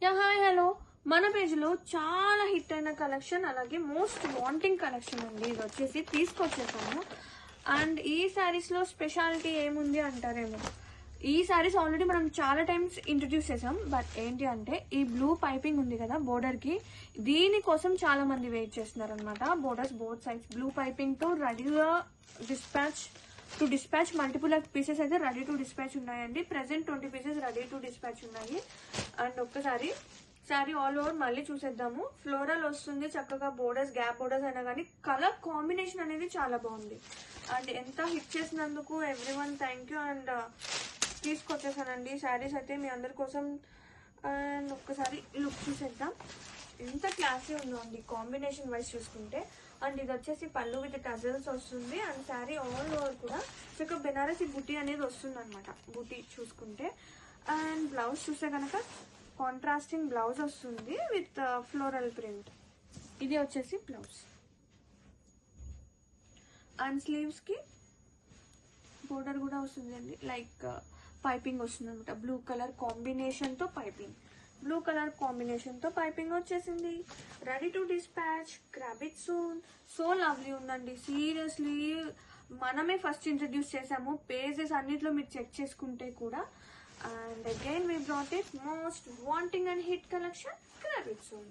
Yeah hi hello, మన పేజ్లో చాలా హిట్ అయిన కలెక్షన్, అలాగే మోస్ట్ వాంటింగ్ కలెక్షన్ అండి. ఇది వచ్చేసి తీసుకొచ్చేసాము. అండ్ ఈ శారీస్లో స్పెషాలిటీ ఏముంది అంటారేమో, ఈ శారీస్ ఆల్రెడీ మనం చాలా టైమ్స్ ఇంట్రడ్యూస్ చేసాం. బట్ ఏంటి అంటే ఈ బ్లూ పైపింగ్ ఉంది కదా బోర్డర్కి, దీనికోసం చాలా మంది వెయిట్ చేస్తున్నారు అనమాట. బోర్డర్స్ బోత్ సైడ్స్ బ్లూ పైపింగ్తో రెడీగా డిస్పాచ్ మల్టిపుల్ పీసెస్ అయితే రెడీ టు డిస్పాచ్ ఉన్నాయండి. Present 20 pieces ready to dispatch ఉన్నాయి. అండ్ ఒక్కసారి శారీ ఆల్ ఓవర్ మళ్ళీ చూసేద్దాము. ఫ్లోరల్ వస్తుంది చక్కగా, బోర్డర్స్ గ్యాప్ బోర్డర్స్ అయినా కానీ కలర్ కాంబినేషన్ అనేది చాలా బాగుంది. అండ్ ఎంత హిట్ చేసినందుకు ఎవ్రీవన్ థ్యాంక్ యూ. అండ్ తీసుకొచ్చేసానండి శారీస్ అయితే మీ అందరి కోసం. అండ్ ఒక్కసారి లుక్ చూసేద్దాం, ఎంత క్లాసీ ఉందో అండి కాంబినేషన్ వైజ్ చూసుకుంటే. అండ్ ఇది వచ్చేసి పళ్ళు విత్ టజల్స్ వస్తుంది. అండ్ శారీ ఆల్ ఓవర్ కూడా చక్కగా బెనారసి బుటీ అనేది వస్తుంది అనమాట, బుటీ చూసుకుంటే. అండ్ బ్లౌజ్ చూస్తే కనుక కాంట్రాస్టింగ్ బ్లౌజ్ వస్తుంది విత్ ఫ్లోరల్ ప్రింట్. ఇది వచ్చేసి బ్లౌజ్. అండ్ స్లీవ్స్ కి బోర్డర్ కూడా వస్తుంది అండి, లైక్ పైపింగ్ వస్తుంది అనమాట. బ్లూ కలర్ కాంబినేషన్ తో పైపింగ్, బ్లూ కలర్ కాంబినేషన్ తో పైపింగ్ వచ్చేసింది. Ready to dispatch, grab it soon. So lovely ఉందండి సీరియస్లీ. మనమే ఫస్ట్ ఇంట్రడ్యూస్ చేసాము, పేజెస్ అన్నిట్లో మీరు చెక్ చేసుకుంటే కూడా. And again we brought it most wanting and hit collection, grab it soon.